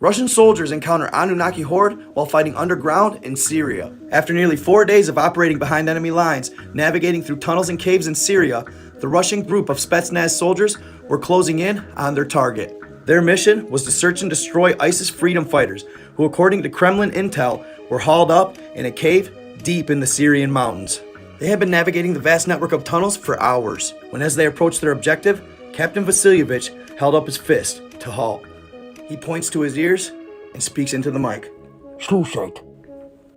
Russian soldiers encounter Anunnaki horde while fighting underground in Syria. After nearly 4 days of operating behind enemy lines, navigating through tunnels and caves in Syria, the Russian group of Spetsnaz soldiers were closing in on their target. Their mission was to search and destroy ISIS freedom fighters, who according to Kremlin intel were hauled up in a cave deep in the Syrian mountains. They had been navigating the vast network of tunnels for hours, when as they approached their objective, Captain Vasilyevich held up his fist to halt. He points to his ears and speaks into the mic. Suicide.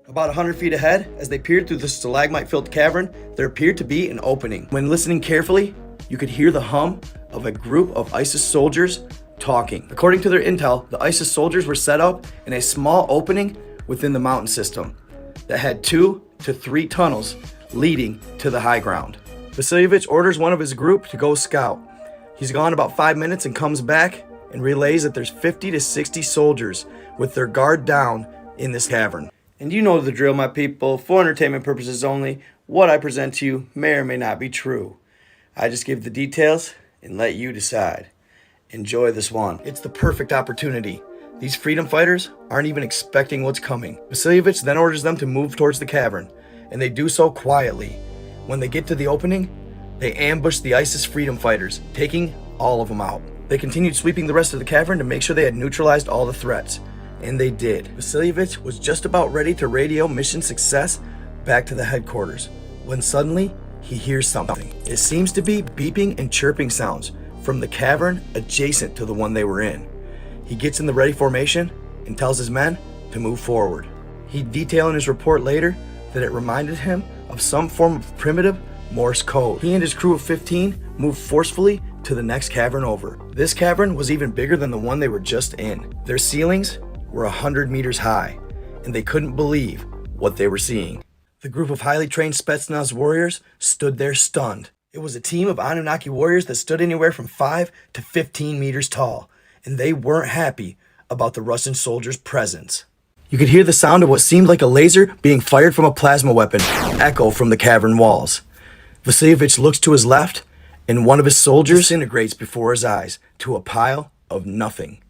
About 100 feet ahead, as they peered through the stalagmite-filled cavern, there appeared to be an opening. When listening carefully, you could hear the hum of a group of ISIS soldiers talking. According to their intel, the ISIS soldiers were set up in a small opening within the mountain system that had 2 to 3 tunnels leading to the high ground. Vasilyevich orders one of his group to go scout. He's gone about 5 minutes and comes back and relays that there's 50 to 60 soldiers with their guard down in this cavern. And you know the drill, my people. For entertainment purposes only, what I present to you may or may not be true. I just give the details and let you decide. Enjoy this one. It's the perfect opportunity. These freedom fighters aren't even expecting what's coming. Vasilyevich then orders them to move towards the cavern, and they do so quietly. When they get to the opening, they ambush the ISIS freedom fighters, taking all of them out. They continued sweeping the rest of the cavern to make sure they had neutralized all the threats, and they did. Vasilyevich was just about ready to radio mission success back to the headquarters, when suddenly he hears something. It seems to be beeping and chirping sounds from the cavern adjacent to the one they were in. He gets in the ready formation and tells his men to move forward. He'd detail in his report later that it reminded him of some form of primitive Morse code. He and his crew of 15 moved forcefully to the next cavern over. This cavern was even bigger than the one they were just in. Their ceilings were 100 meters high, and they couldn't believe what they were seeing. The group of highly trained Spetsnaz warriors stood there stunned. It was a team of Anunnaki warriors that stood anywhere from 5 to 15 meters tall, and they weren't happy about the Russian soldiers' presence. You could hear the sound of what seemed like a laser being fired from a plasma weapon echo from the cavern walls. Vasilyevich looks to his left, and one of his soldiers disintegrates before his eyes to a pile of nothing.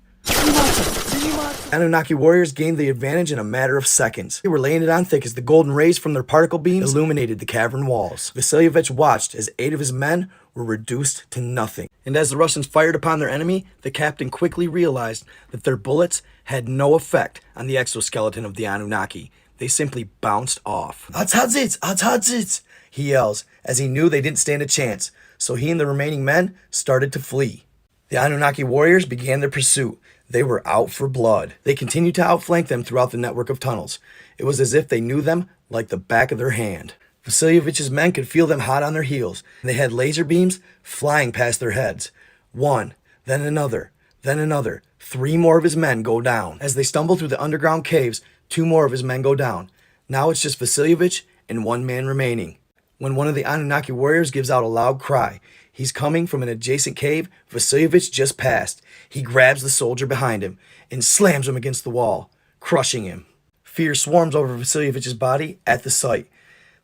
Anunnaki warriors gained the advantage in a matter of seconds. They were laying it on thick as the golden rays from their particle beams illuminated the cavern walls. Vasilyevich watched as 8 of his men were reduced to nothing. And as the Russians fired upon their enemy, the captain quickly realized that their bullets had no effect on the exoskeleton of the Anunnaki. They simply bounced off. Atadzit! He yells, as he knew they didn't stand a chance, so he and the remaining men started to flee. The Anunnaki warriors began their pursuit. They were out for blood. They continued to outflank them throughout the network of tunnels. It was as if they knew them like the back of their hand. Vasilyevich's men could feel them hot on their heels, and they had laser beams flying past their heads. One, then another, then another. 3 more of his men go down. As they stumble through the underground caves, 2 more of his men go down. Now it's just Vasilyevich and 1 man remaining. When one of the Anunnaki warriors gives out a loud cry, he's coming from an adjacent cave Vasilyevich just passed. He grabs the soldier behind him and slams him against the wall, crushing him. Fear swarms over Vasilyevich's body at the sight.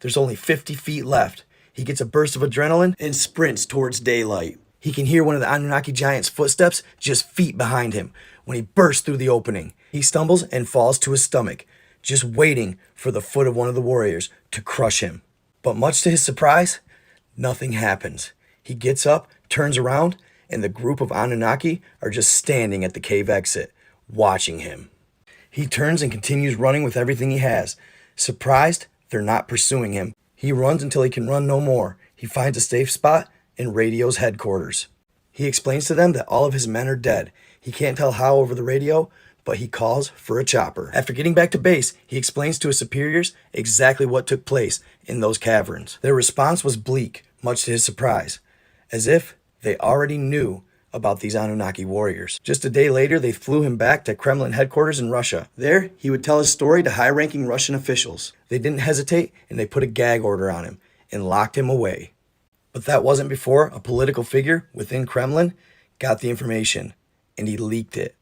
There's only 50 feet left. He gets a burst of adrenaline and sprints towards daylight. He can hear one of the Anunnaki giant's footsteps just feet behind him when he bursts through the opening. He stumbles and falls to his stomach, just waiting for the foot of one of the warriors to crush him. But much to his surprise, nothing happens. He gets up, turns around, and the group of Anunnaki are just standing at the cave exit, watching him. He turns and continues running with everything he has. Surprised, they're not pursuing him. He runs until he can run no more. He finds a safe spot and radios headquarters. He explains to them that all of his men are dead. He can't tell how over the radio, but he calls for a chopper. After getting back to base, he explains to his superiors exactly what took place in those caverns. Their response was bleak, much to his surprise, as if they already knew about these Anunnaki warriors. Just a day later, they flew him back to Kremlin headquarters in Russia. There, he would tell his story to high-ranking Russian officials. They didn't hesitate, and they put a gag order on him and locked him away. But that wasn't before a political figure within Kremlin got the information, and he leaked it.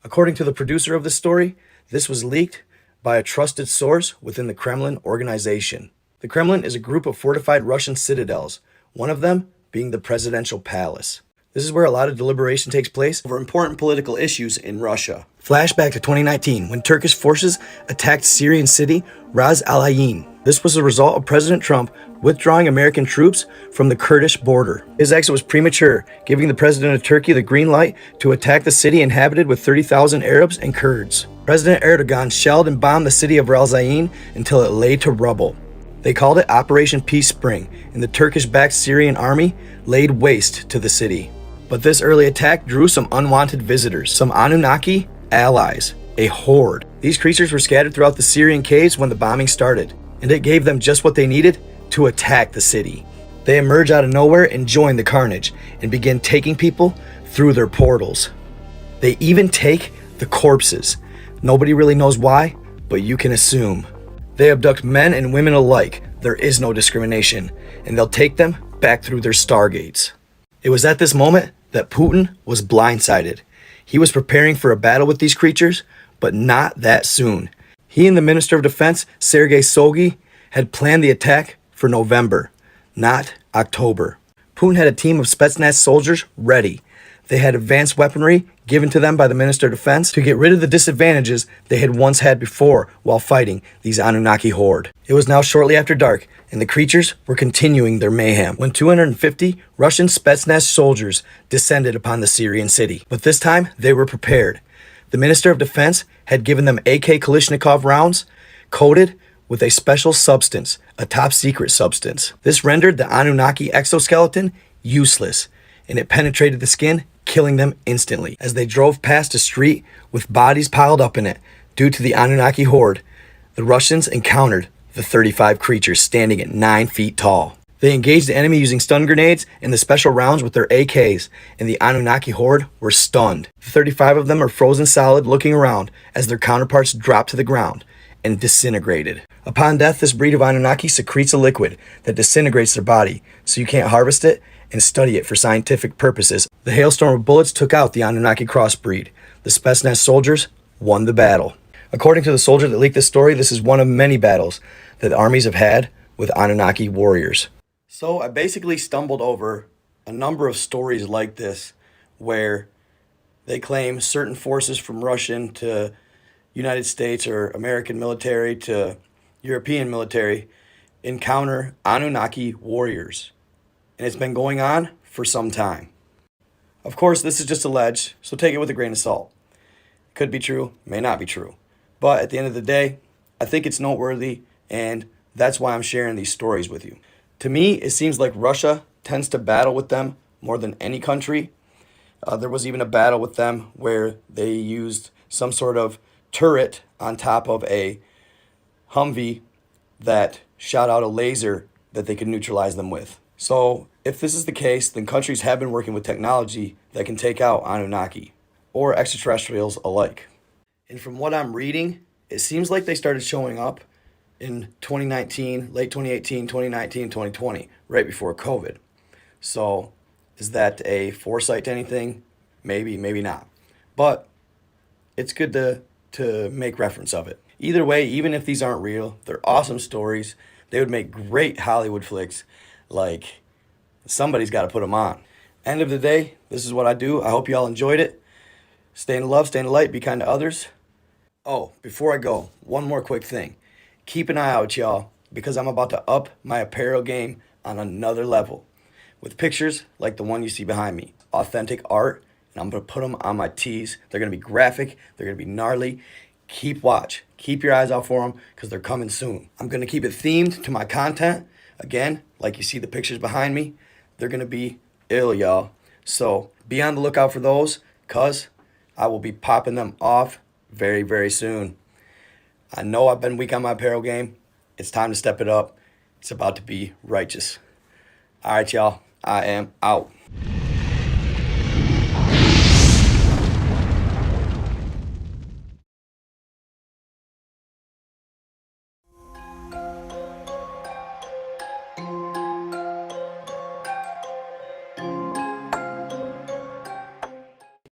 According to the producer of the story, this was leaked by a trusted source within the Kremlin organization. The Kremlin is a group of fortified Russian citadels, one of them being the presidential palace. This is where a lot of deliberation takes place over important political issues in Russia. Flashback to 2019, when Turkish forces attacked Syrian city Ras Al Ain. This was the result of President Trump withdrawing American troops from the Kurdish border. His exit was premature, giving the president of Turkey the green light to attack the city inhabited with 30,000 Arabs and Kurds. President Erdogan shelled and bombed the city of Ras Al Ain until it lay to rubble. They called it Operation Peace Spring, and the Turkish-backed Syrian army laid waste to the city. But this early attack drew some unwanted visitors, some Anunnaki allies, a horde. These creatures were scattered throughout the Syrian caves when the bombing started, and it gave them just what they needed to attack the city. They emerge out of nowhere and join the carnage, and begin taking people through their portals. They even take the corpses. Nobody really knows why, but you can assume. They abduct men and women alike. There is no discrimination, and they'll take them back through their stargates. It was at this moment that Putin was blindsided. He was preparing for a battle with these creatures, but not that soon. He and the Minister of Defense, Sergei Shoigu, had planned the attack for November, not October. Putin had a team of Spetsnaz soldiers ready. They had advanced weaponry given to them by the Minister of Defense to get rid of the disadvantages they had once had before while fighting these Anunnaki horde. It was now shortly after dark, and the creatures were continuing their mayhem when 250 Russian Spetsnaz soldiers descended upon the Syrian city. But this time, they were prepared. The Minister of Defense had given them AK Kalashnikov rounds coated with a special substance, a top secret substance. This rendered the Anunnaki exoskeleton useless, and it penetrated the skin, killing them instantly. As they drove past a street with bodies piled up in it due to the Anunnaki horde, the Russians encountered the 35 creatures standing at 9 feet tall. They engaged the enemy using stun grenades and the special rounds with their AKs, and the Anunnaki horde were stunned. The 35 of them are frozen solid, looking around as their counterparts dropped to the ground and disintegrated. Upon death, this breed of Anunnaki secretes a liquid that disintegrates their body, so you can't harvest it and study it for scientific purposes. The hailstorm of bullets took out the Anunnaki crossbreed. The Spetsnaz soldiers won the battle. According to the soldier that leaked this story, this is one of many battles that the armies have had with Anunnaki warriors. So I basically stumbled over a number of stories like this where they claim certain forces from Russian to United States or American military to European military encounter Anunnaki warriors. And it's been going on for some time. Of course, this is just alleged, so take it with a grain of salt. Could be true, may not be true. But at the end of the day, I think it's noteworthy, and that's why I'm sharing these stories with you. To me, it seems like Russia tends to battle with them more than any country. There was even a battle with them where they used some sort of turret on top of a Humvee that shot out a laser that they could neutralize them with. So if this is the case, then countries have been working with technology that can take out Anunnaki or extraterrestrials alike. And from what I'm reading, it seems like they started showing up in 2019, late 2018, 2019, 2020, right before COVID. So is that a foresight to anything? Maybe, maybe not. But it's good to make reference of it. Either way, even if these aren't real, they're awesome stories. They would make great Hollywood flicks. Like, somebody's got to put them on. End of the day, this is what I do. I hope you all enjoyed it. Stay in love, stay in the light, be kind to others. Oh, before I go, one more quick thing. Keep an eye out, y'all, because I'm about to up my apparel game on another level with pictures like the one you see behind me. Authentic art, and I'm going to put them on my tees. They're going to be graphic. They're going to be gnarly. Keep watch. Keep your eyes out for them because they're coming soon. I'm going to keep it themed to my content. Again, like you see the pictures behind me, they're going to be ill, y'all. So be on the lookout for those because I will be popping them off very, very soon. I know I've been weak on my apparel game. It's time to step it up. It's about to be righteous. All right, y'all. I am out.